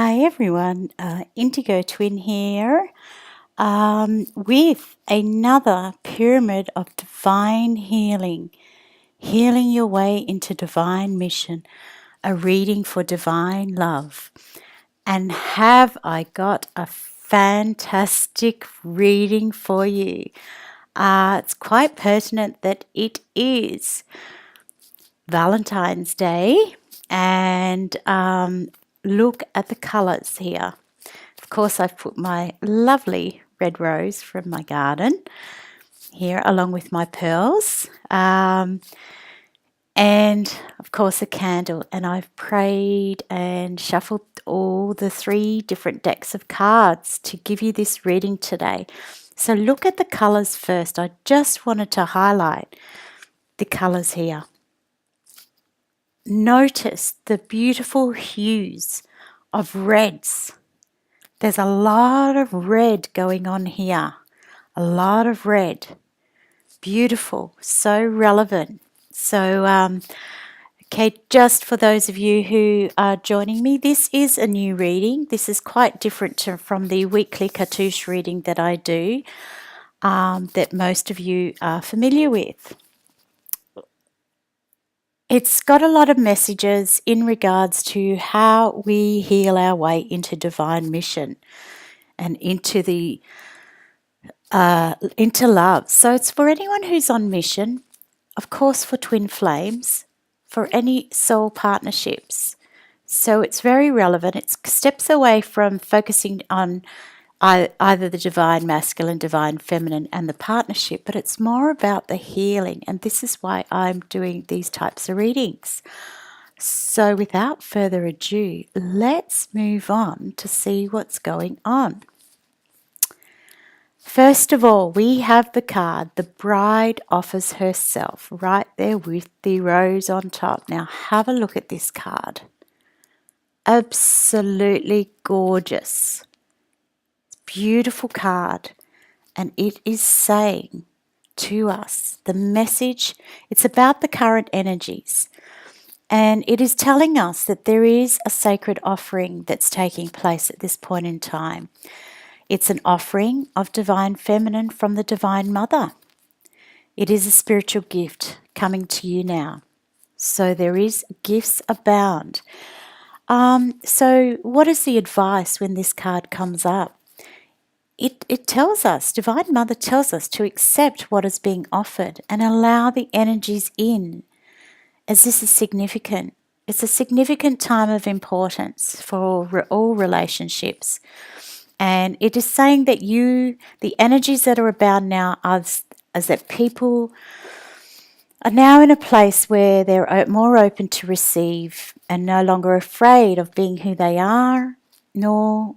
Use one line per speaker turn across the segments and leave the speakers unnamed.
Hi everyone, Indigo Twin here with another pyramid of divine healing, healing your way into divine mission, a reading for divine love. And have I got a fantastic reading for you? It's quite pertinent that it is Valentine's Day, and look at the colours here. Of course, I've put my lovely red rose from my garden here along with my pearls, and of course a candle, and I've prayed and shuffled all the 3 different decks of cards to give you this reading today. So look at the colours first. I just wanted to highlight the colours here. Notice the beautiful hues of reds. There's a lot of red going on here. A lot of red. Beautiful. So relevant. So, okay, just for those of you who are joining me, this is a new reading. This is quite different from the weekly cartouche reading that I do, that most of you are familiar with. It's got a lot of messages in regards to how we heal our way into divine mission and into love. So it's for anyone who's on mission, of course for twin flames, for any soul partnerships. So it's very relevant. It steps away from focusing on either the divine masculine, divine feminine, and the partnership, but it's more about the healing, and this is why I'm doing these types of readings. So without further ado, let's move on to see what's going on. First of all, we have the card, the bride offers herself, right there with the rose on top. Now have a look at this card. Absolutely gorgeous. Beautiful card, and it is saying to us the message. It's about the current energies, and it is telling us that there is a sacred offering that's taking place at this point in time. It's an offering of divine feminine from the Divine Mother. It is a spiritual gift coming to you now, so there is gifts abound. So what is the advice when this card comes up? It tells us, Divine Mother tells us to accept what is being offered and allow the energies in, as this is significant. It's a significant time of importance for all relationships. And it is saying that the energies that are abound now are that people are now in a place where they're more open to receive and no longer afraid of being who they are, nor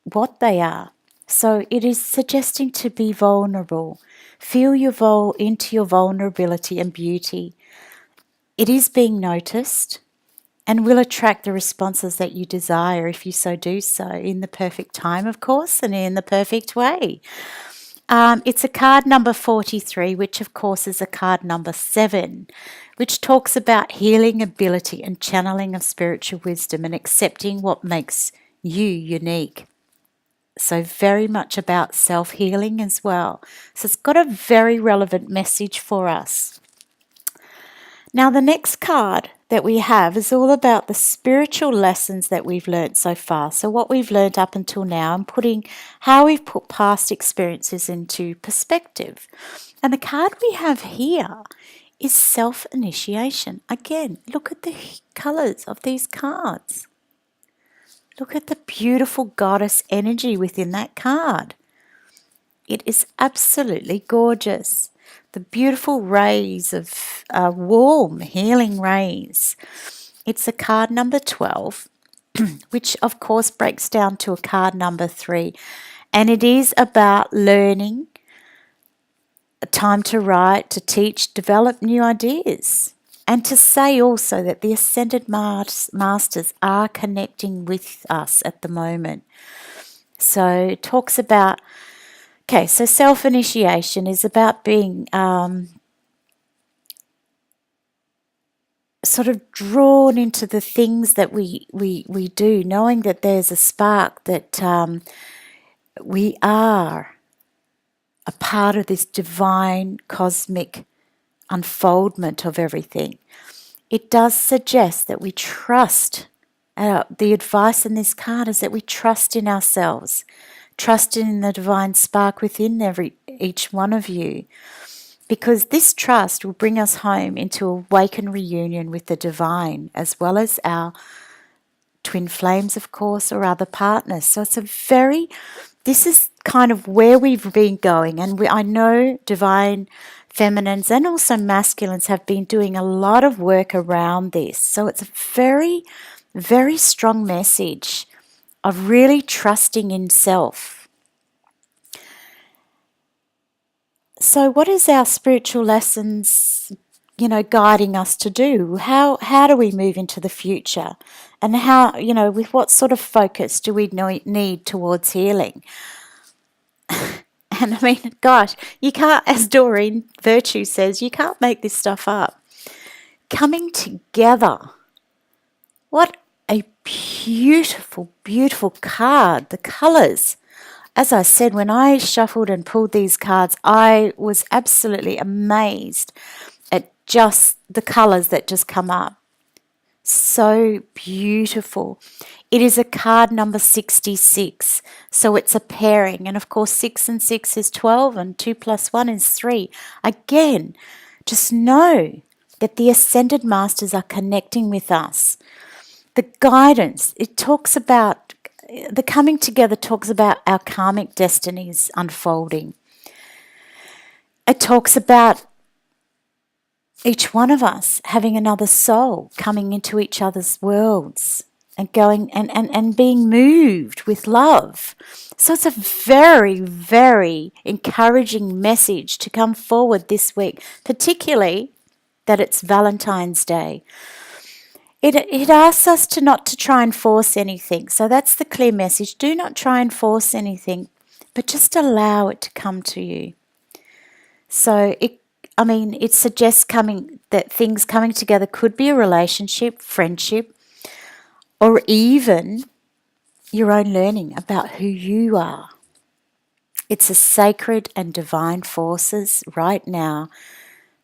what they are. So it is suggesting to be vulnerable. Feel into your vulnerability and beauty. It is being noticed and will attract the responses that you desire if you so do so, in the perfect time, of course, and in the perfect way. It's a card number 43, which of course is a card number 7, which talks about healing ability and channeling of spiritual wisdom and accepting what makes you unique. So very much about self-healing as well. So it's got a very relevant message for us. Now the next card that we have is all about the spiritual lessons that we've learnt so far. So what we've learnt up until now, and how we've put past experiences into perspective. And the card we have here is self-initiation. Again, look at the colours of these cards. Look at the beautiful goddess energy within that card. It is absolutely gorgeous. The beautiful rays of warm, healing rays. It's a card number 12, which of course breaks down to a card number 3. And it is about learning, a time to write, to teach, develop new ideas. And to say also that the Ascended Masters are connecting with us at the moment. So it talks about, okay, so self-initiation is about being sort of drawn into the things that we do, knowing that there's a spark, that we are a part of this divine cosmic unfoldment of everything. It does suggest that we trust. The advice in this card is that we trust in ourselves, trust in the divine spark within each one of you, because this trust will bring us home into awakened reunion with the divine, as well as our twin flames, of course, or other partners. So this is kind of where we've been going. And I know divine feminines and also masculines have been doing a lot of work around this. So it's a very, very strong message of really trusting in self. So what is our spiritual lessons, guiding us to do? How do we move into the future? And how, with what sort of focus do we need towards healing? And I mean, gosh, you can't, as Doreen Virtue says, you can't make this stuff up. Coming together. What a beautiful, beautiful card. The colours. As I said, when I shuffled and pulled these cards, I was absolutely amazed at just the colours that just come up. So beautiful. It is a card number 66, so it's a pairing. And of course, 6 and 6 is 12, and 2 plus 1 is 3. Again, just know that the Ascended Masters are connecting with us. The guidance, it talks about, the coming together talks about our karmic destinies unfolding. It talks about each one of us having another soul coming into each other's worlds and going and being moved with love. So it's a very, very encouraging message to come forward this week, particularly that it's Valentine's Day. It asks us not to try and force anything. So that's the clear message. Do not try and force anything, but just allow it to come to you. So it suggests that things coming together could be a relationship, friendship, or even your own learning about who you are. It's a sacred and divine forces right now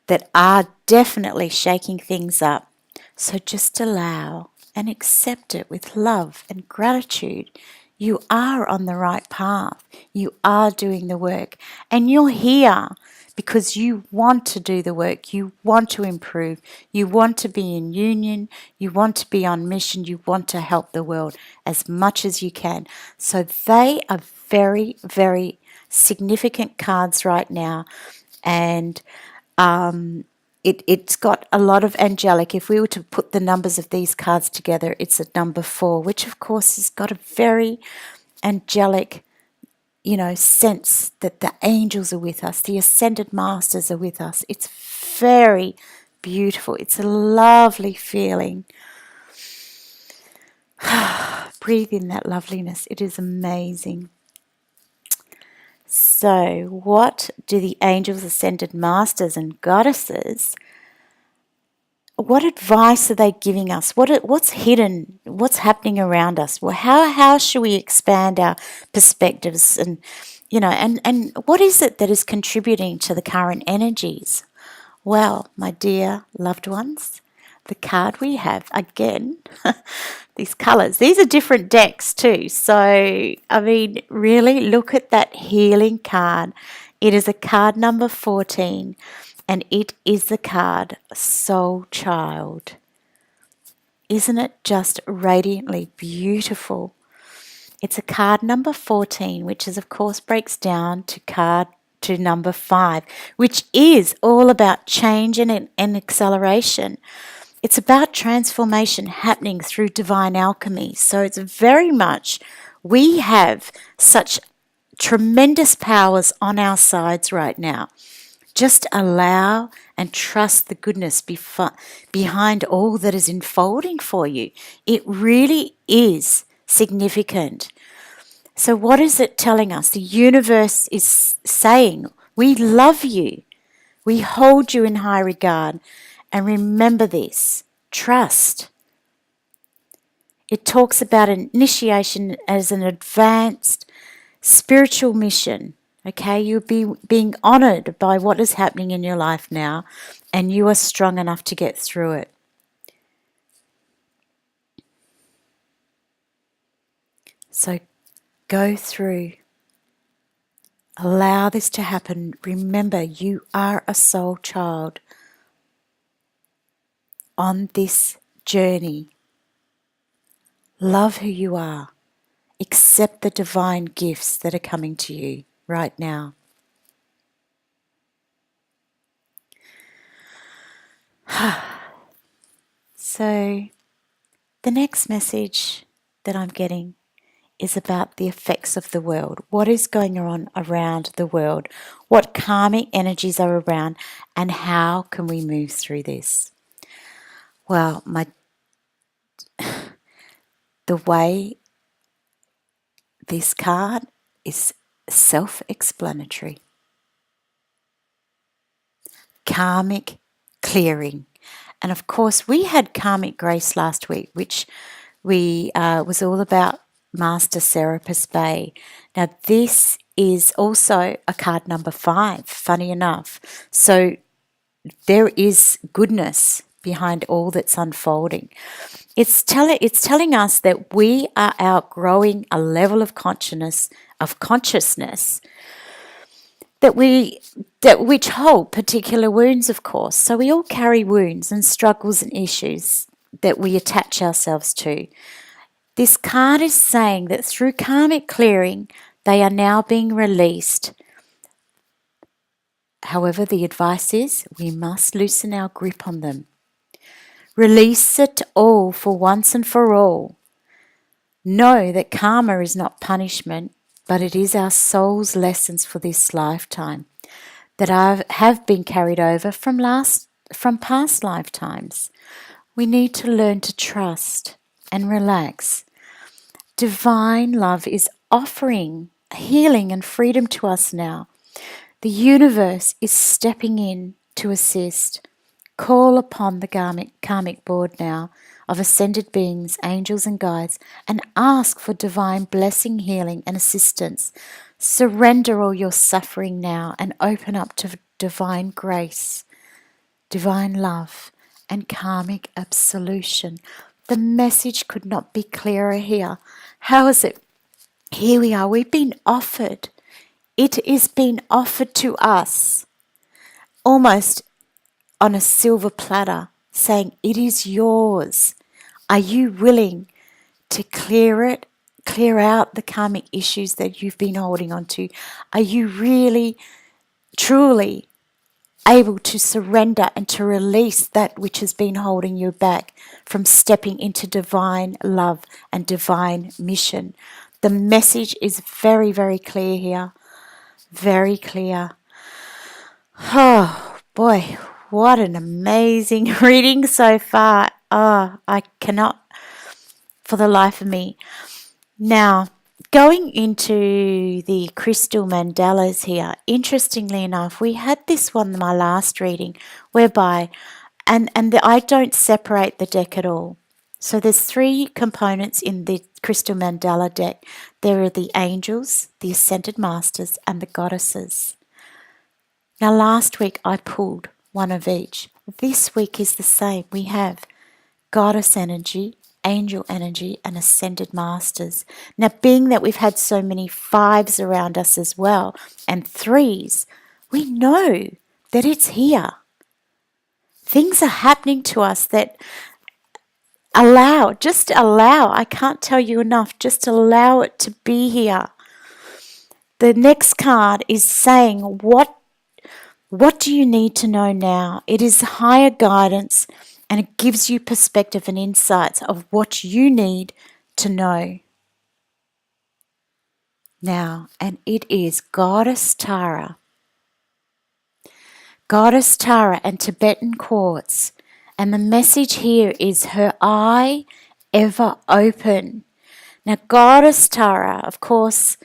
that are definitely shaking things up. So just allow and accept it with love and gratitude. You are on the right path. You are doing the work. And you're here because you want to do the work. You want to improve. You want to be in union. You want to be on mission. You want to help the world as much as you can. So they are very, very significant cards right now. And it's got a lot of angelic. If we were to put the numbers of these cards together, it's a number 4, which of course has got a very angelic, sense that the angels are with us, the Ascended Masters are with us. It's very beautiful. It's a lovely feeling. Breathe in that loveliness. It is amazing. So, what do the angels, Ascended Masters and Goddesses, what advice are they giving us? What's hidden? What's happening around us? Well, how should we expand our perspectives? And, and what is it that is contributing to the current energies? Well, my dear loved ones, the card we have, again, these colours, these are different decks too. So, really look at that healing card. It is a card number 14, and it is the card Soul Child. Isn't it just radiantly beautiful? It's a card number 14, which is, of course, breaks down to number 5, which is all about change and acceleration. It's about transformation happening through divine alchemy. So it's very much, we have such tremendous powers on our sides right now. Just allow and trust the goodness behind all that is unfolding for you. It really is significant. So what is it telling us? The universe is saying, we love you. We hold you in high regard. And remember this, Trust. It talks about initiation as an advanced spiritual mission. Okay, you'll be being honored by what is happening in your life now, and you are strong enough to get through it. So go through. Allow this to happen. Remember, you are a soul child on this journey. Love who you are. Accept the divine gifts that are coming to you right now. So, the next message that I'm getting is about the effects of the world. What is going on around the world? What karmic energies are around, and how can we move through this? Well, the way this card is self-explanatory. Karmic clearing. And of course, we had karmic grace last week, which we was all about Master Serapis Bay. Now, this is also a card number 5, funny enough. So there is goodness behind all that's unfolding. It's telling us that we are outgrowing a level of consciousness which hold particular wounds, of course. So we all carry wounds and struggles and issues that we attach ourselves to. This card is saying that through karmic clearing, they are now being released. However, the advice is we must loosen our grip on them. Release it all for once and for all. Know that karma is not punishment, but it is our soul's lessons for this lifetime that have been carried over from past lifetimes. We need to learn to trust and relax. Divine love is offering healing and freedom to us now. The universe is stepping in to assist. Call upon the karmic board now of ascended beings, angels and guides, and ask for divine blessing, healing and assistance. Surrender all your suffering now and open up to divine grace, divine love and karmic absolution. The message could not be clearer here. How is it? Here we are. We've been offered. It is being offered to us almost on a silver platter, saying it is yours. Are you willing to clear out the karmic issues that you've been holding on to? Are you really, truly able to surrender and to release that which has been holding you back from stepping into divine love and divine mission? The message is very, very clear here. Very clear. Oh, boy, what an amazing reading so far. Oh, I cannot for the life of me. Now, going into the crystal mandalas here, interestingly enough, we had this one in my last reading whereby, I don't separate the deck at all. So there's 3 components in the crystal mandala deck. There are the angels, the ascended masters, and the goddesses. Now, last week I pulled one of each. This week is the same. We have goddess energy, angel energy, and ascended masters. Now, being that we've had so many 5s around us as well, and 3s, we know that it's here. Things are happening to us that just allow, I can't tell you enough, just allow it to be here. The next card is saying, what do you need to know now? It is higher guidance, and it gives you perspective and insights of what you need to know now. And it is Goddess Tara. Goddess Tara and Tibetan quartz. And the message here is her eye ever open. Now, Goddess Tara, of course,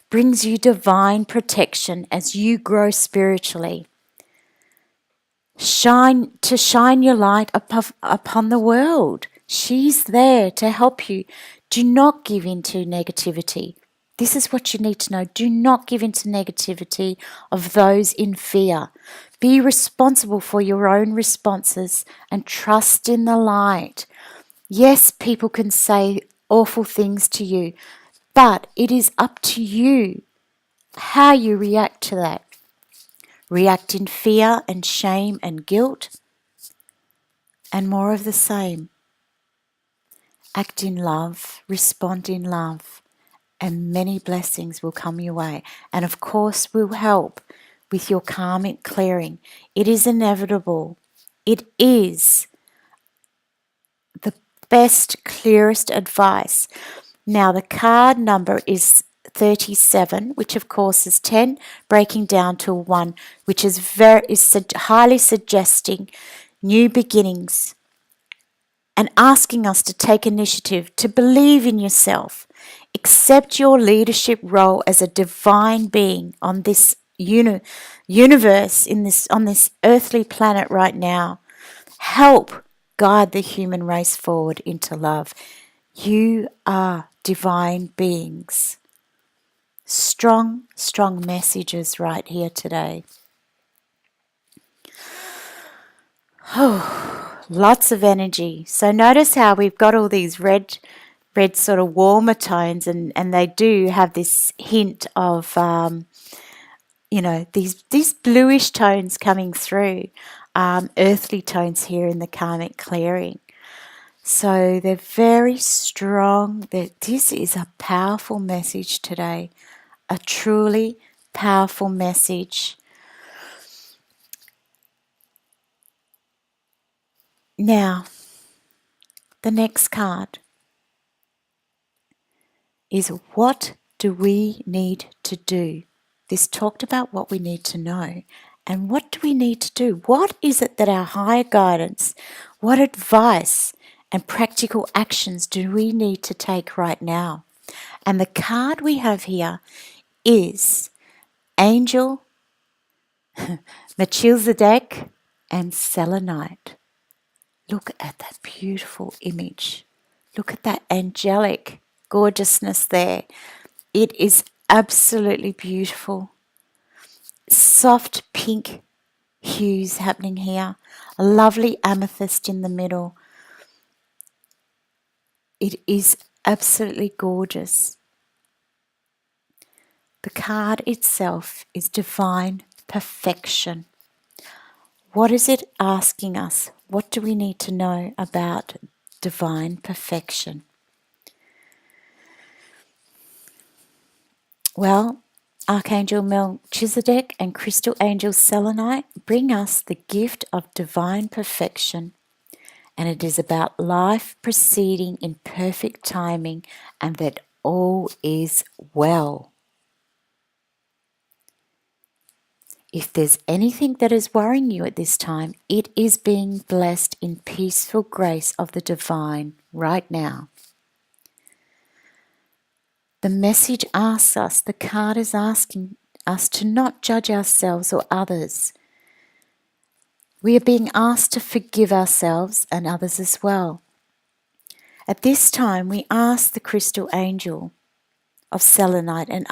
brings you divine protection as you grow spiritually. shine your light upon the world. She's there to help you. Do not give in to negativity. This is what you need to know. Do not give in to negativity of those in fear. Be responsible for your own responses and trust in the light. Yes, people can say awful things to you, but it is up to you how you react to that. React in fear and shame and guilt, and more of the same. Act in love, respond in love, and many blessings will come your way. And of course, will help with your karmic clearing. It is inevitable. It is the best, clearest advice. Now, the card number is 37, which of course is 10, breaking down to 1, which is highly suggesting new beginnings and asking us to take initiative, to believe in yourself, accept your leadership role as a divine being on this universe, on this earthly planet right now. Help guide the human race forward into love. You are divine beings. Strong, strong messages right here today. Oh, lots of energy. So notice how we've got all these red sort of warmer tones, and they do have this hint of, these bluish tones coming through, earthly tones here in the karmic clearing. So they're very strong. This is a powerful message today, a truly powerful message. Now, the next card is, what do we need to do? This talked about what we need to know. And what do we need to do? What is it that our higher guidance, what advice and practical actions do we need to take right now? And the card we have here is Angel, Melchizedek, and Selenite. Look at that beautiful image. Look at that angelic gorgeousness there. It is absolutely beautiful. Soft pink hues happening here. A lovely amethyst in the middle. It is absolutely gorgeous. The card itself is divine perfection. What is it asking us? What do we need to know about divine perfection? Well, Archangel Melchizedek and Crystal Angel Selenite bring us the gift of divine perfection, and it is about life proceeding in perfect timing and that all is well. If there's anything that is worrying you at this time, it is being blessed in peaceful grace of the divine right now. The message asks us, the card is asking us to not judge ourselves or others. We are being asked to forgive ourselves and others as well. At this time, we ask the Crystal Angel of Selenite and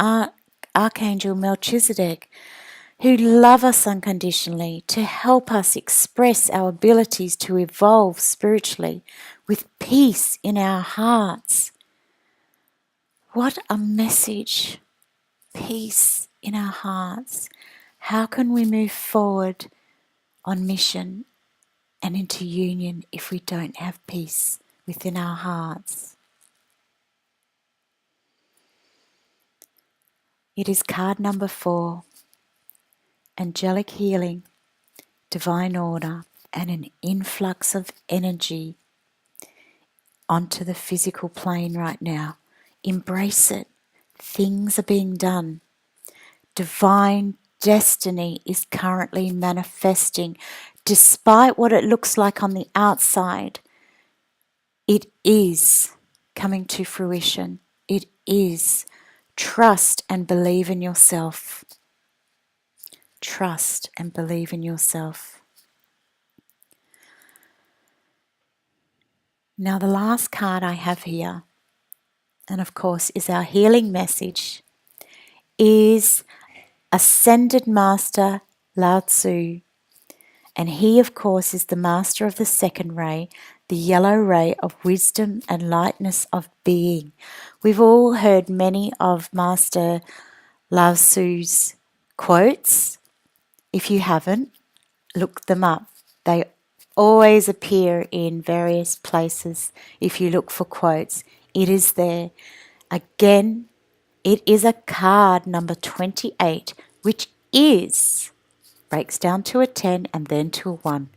Archangel Melchizedek, who love us unconditionally, to help us express our abilities to evolve spiritually with peace in our hearts. What a message! Peace in our hearts. How can we move forward on mission and into union if we don't have peace within our hearts? It is card number 4. Angelic healing, divine order, and an influx of energy onto the physical plane right now. Embrace it. Things are being done. Divine destiny is currently manifesting. Despite what it looks like on the outside, it is coming to fruition. It is. Trust and believe in yourself. Trust and believe in yourself. Now the last card I have here, and of course is our healing message, is Ascended Master Lao Tzu. And he, of course, is the master of the second ray, the yellow ray of wisdom and lightness of being. We've all heard many of Master Lao Tzu's quotes. If you haven't, look them up. They always appear in various places. If you look for quotes, it is there. Again, it is a card number 28, which breaks down to a 10 and then to a 1.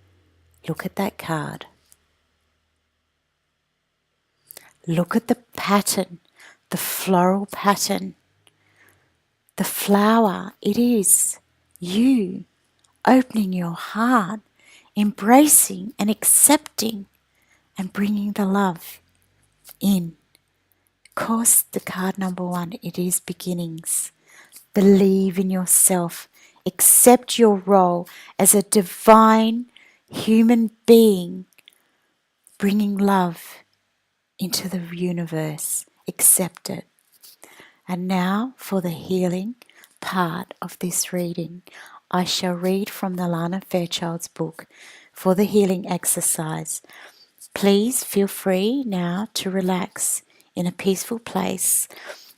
Look at that card. Look at the pattern, the floral pattern. The flower, it is you opening your heart, embracing and accepting and bringing the love in. Of course, the card number 1, it is beginnings. Believe in yourself. Accept your role as a divine human being, bringing love into the universe. Accept it. And now for the healing part of this reading. I shall read from the Alana Fairchild's book for the healing exercise. Please feel free now to relax in a peaceful place.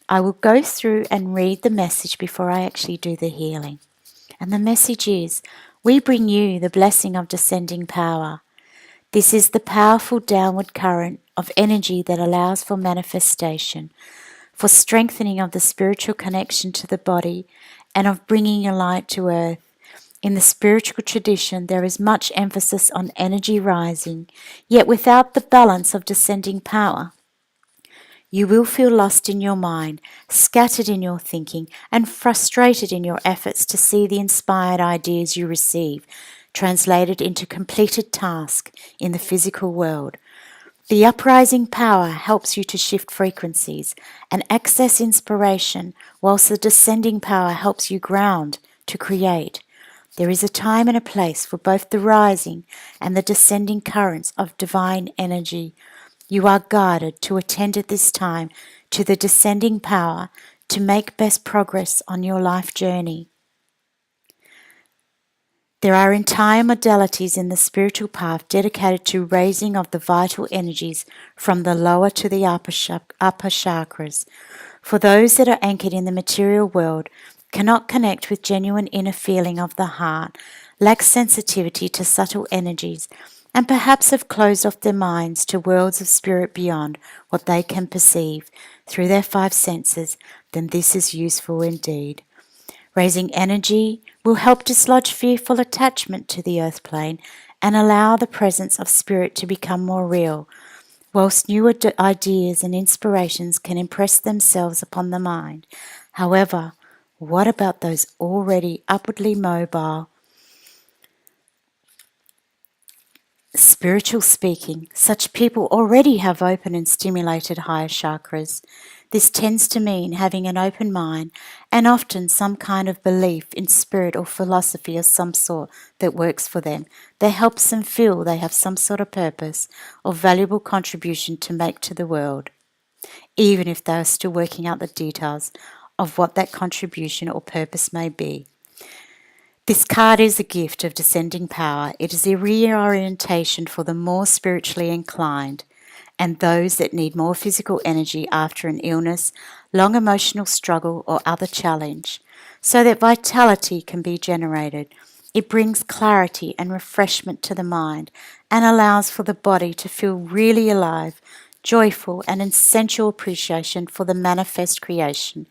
I will go through and read the message before I actually do the healing. And the message is, we bring you the blessing of descending power. This is the powerful downward current of energy that allows for manifestation, for strengthening of the spiritual connection to the body, and of bringing a light to earth. In the spiritual tradition, there is much emphasis on energy rising, yet without the balance of descending power, you will feel lost in your mind, scattered in your thinking, and frustrated in your efforts to see the inspired ideas you receive translated into completed task in the physical world. The uprising power helps you to shift frequencies and access inspiration, whilst the descending power helps you ground to create. There is a time and a place for both the rising and the descending currents of divine energy. You are guided to attend at this time to the descending power to make best progress on your life journey. There are entire modalities in the spiritual path dedicated to raising of the vital energies from the lower to the upper chakras. For those that are anchored in the material world, cannot connect with genuine inner feeling of the heart, lack sensitivity to subtle energies, and perhaps have closed off their minds to worlds of spirit beyond what they can perceive through their 5 senses, then this is useful indeed. Raising energy will help dislodge fearful attachment to the earth plane and allow the presence of spirit to become more real, whilst new ideas and inspirations can impress themselves upon the mind. However, what about those already upwardly mobile? Spiritual speaking, such people already have open and stimulated higher chakras. This tends to mean having an open mind and often some kind of belief in spirit or philosophy of some sort that works for them, that helps them feel they have some sort of purpose or valuable contribution to make to the world, even if they are still working out the details of what that contribution or purpose may be. This card is a gift of descending power. It is a reorientation for the more spiritually inclined and those that need more physical energy after an illness, long emotional struggle, or other challenge, so that vitality can be generated. It brings clarity and refreshment to the mind and allows for the body to feel really alive, joyful, and in sensual appreciation for the manifest creation.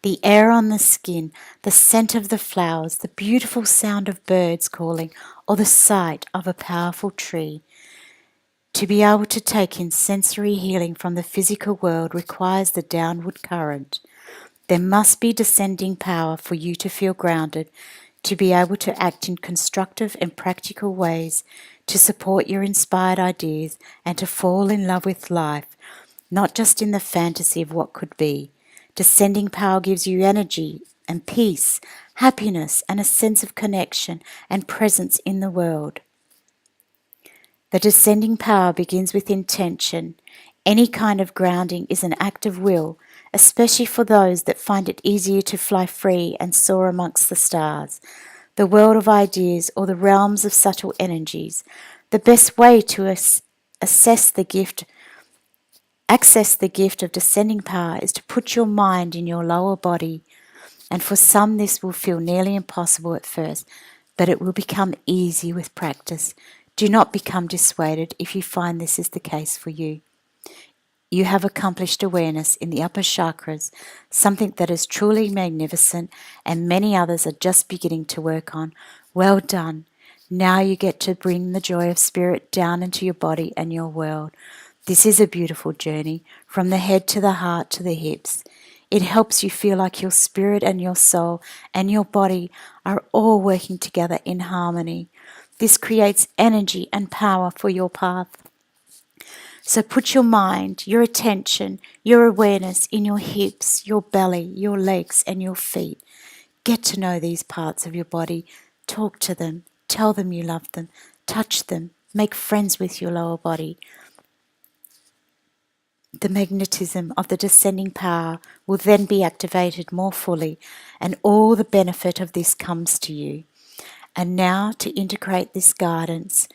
The air on the skin, the scent of the flowers, the beautiful sound of birds calling, or the sight of a powerful tree. To be able to take in sensory healing from the physical world requires the downward current. There must be descending power for you to feel grounded, to be able to act in constructive and practical ways, to support your inspired ideas, and to fall in love with life, not just in the fantasy of what could be. Descending power gives you energy and peace, happiness, and a sense of connection and presence in the world. The descending power begins with intention. Any kind of grounding is an act of will, especially for those that find it easier to fly free and soar amongst the stars, the world of ideas, or the realms of subtle energies. The best way to access the gift of descending power is to put your mind in your lower body. And for some, this will feel nearly impossible at first, but it will become easy with practice. Do not become dissuaded if you find this is the case for you. You have accomplished awareness in the upper chakras, something that is truly magnificent, and many others are just beginning to work on. Well done. Now you get to bring the joy of spirit down into your body and your world. This is a beautiful journey, from the head to the heart to the hips. It helps you feel like your spirit and your soul and your body are all working together in harmony. This creates energy and power for your path. So put your mind, your attention, your awareness in your hips, your belly, your legs, and your feet. Get to know these parts of your body. Talk to them. Tell them you love them. Touch them. Make friends with your lower body. The magnetism of the descending power will then be activated more fully, and all the benefit of this comes to you. And now, to integrate this guidance,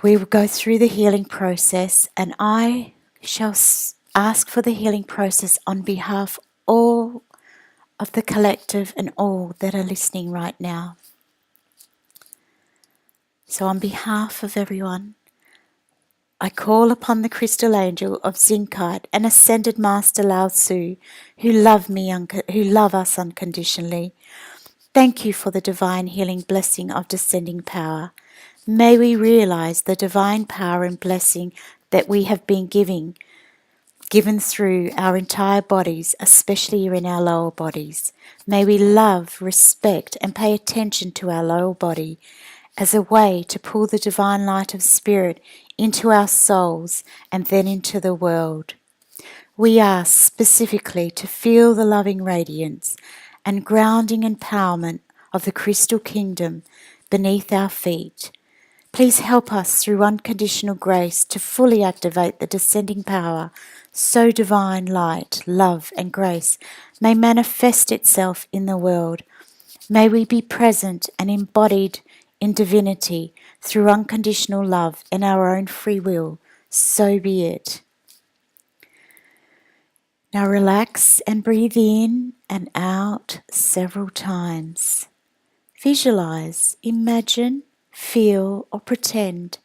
we will go through the healing process, and I shall ask for the healing process on behalf of all of the collective and all that are listening right now. So on behalf of everyone, I call upon the crystal angel of Zincite and ascended Master Lao Tzu, who love us unconditionally. Thank you for the divine healing blessing of descending power. May we realize the divine power and blessing that we have been given through our entire bodies, especially in our lower bodies. May we love, respect, and pay attention to our lower body as a way to pull the divine light of spirit into our souls and then into the world. We ask specifically to feel the loving radiance and grounding empowerment of the crystal kingdom beneath our feet. Please help us through unconditional grace to fully activate the descending power, so divine light, love, and grace may manifest itself in the world. May we be present and embodied in divinity through unconditional love and our own free will. So be it. Now relax and breathe in and out several times. Visualize, imagine, feel, or pretend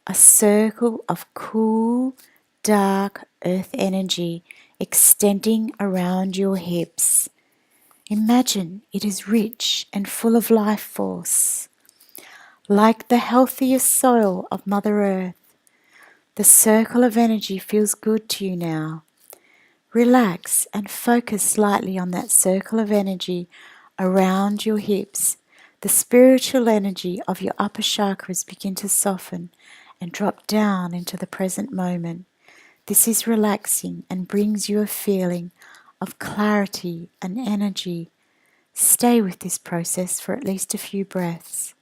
a circle of cool, dark earth energy extending around your hips. Imagine it is rich and full of life force. Like the healthiest soil of Mother Earth, the circle of energy feels good to you now. Relax and focus slightly on that circle of energy around your hips. The spiritual energy of your upper chakras begin to soften and drop down into the present moment. This is relaxing and brings you a feeling of clarity and energy. Stay with this process for at least a few breaths.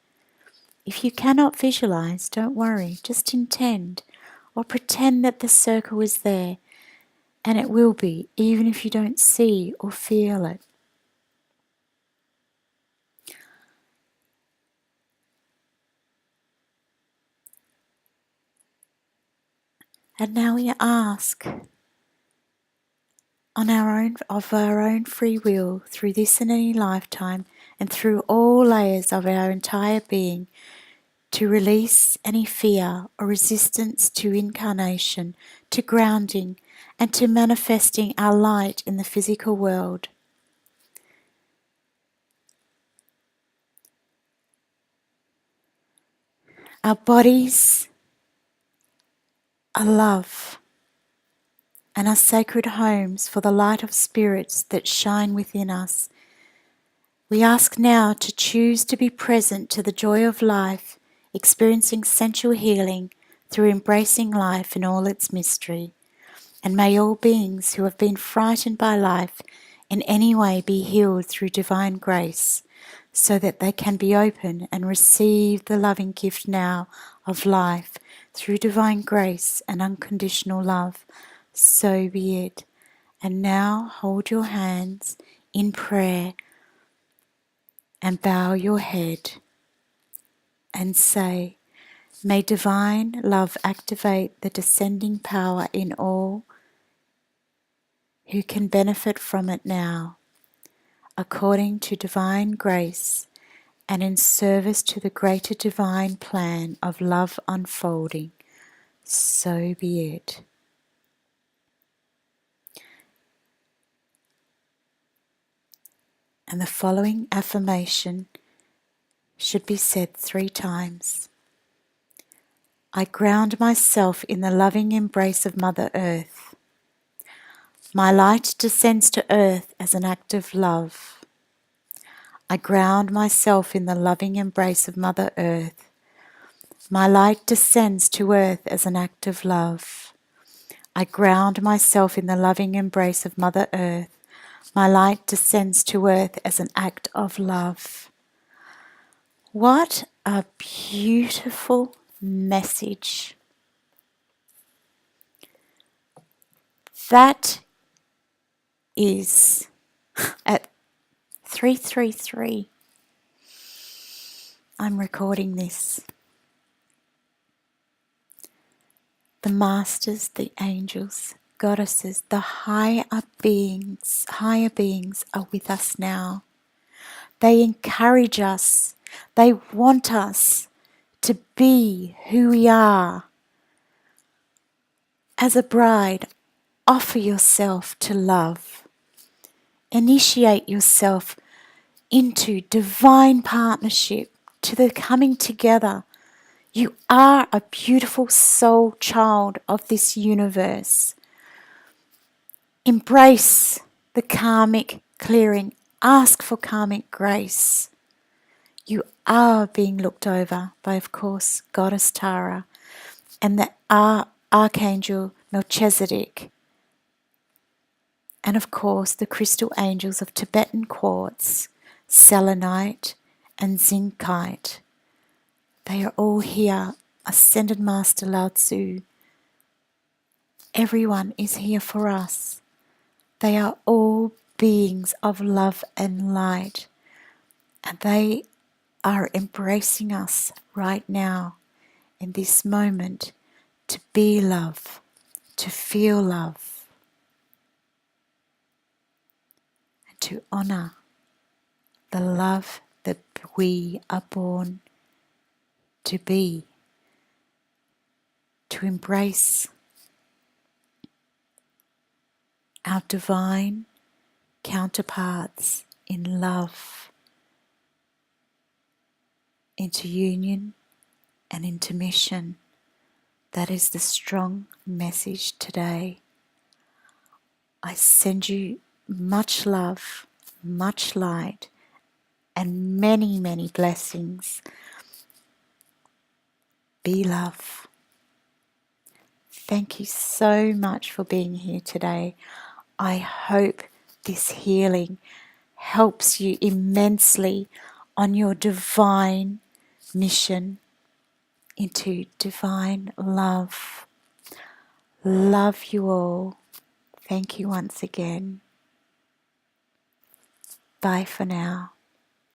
If you cannot visualize, don't worry, just intend or pretend that the circle is there, and it will be, even if you don't see or feel it. And now we ask, of our own free will, through this and any lifetime, and through all layers of our entire being, to release any fear or resistance to incarnation, to grounding, and to manifesting our light in the physical world. Our bodies are love and are sacred homes for the light of spirits that shine within us. We ask now to choose to be present to the joy of life, experiencing sensual healing through embracing life in all its mystery. And may all beings who have been frightened by life in any way be healed through divine grace. so that they can be open and receive the loving gift now of life through divine grace and unconditional love. So be it. And now hold your hands in prayer and bow your head and say, may divine love activate the descending power in all who can benefit from it now, according to divine grace and in service to the greater divine plan of love unfolding. So be it. And the following affirmation should be said 3 times. I ground myself in the loving embrace of Mother Earth. My light descends to earth as an act of love. I ground myself in the loving embrace of Mother Earth. My light descends to earth as an act of love. I ground myself in the loving embrace of Mother Earth. My light descends to earth as an act of love. What a beautiful message. That is at 3:33. I'm recording this. The masters, the angels, goddesses, the higher beings are with us now. They encourage us. They want us to be who we are. As a bride, offer yourself to love. Initiate yourself into divine partnership, to the coming together. You are a beautiful soul child of this universe. Embrace the karmic clearing. Ask for karmic grace. You are being looked over by, of course, Goddess Tara and the Archangel Melchizedek. And of course, the crystal angels of Tibetan quartz, selenite and zincite. They are all here. Ascended Master Lao Tzu. Everyone is here for us. They are all beings of love and light. And they are embracing us right now in this moment to be love, to feel love, and to honor the love that we are born to be, to embrace our divine counterparts in love, into union and into mission. That is the strong message today. I send you much love, much light, and many, many blessings. Be love. Thank you so much for being here today. I hope this healing helps you immensely on your divine mission into divine love. Love you all. Thank you once again. Bye for now.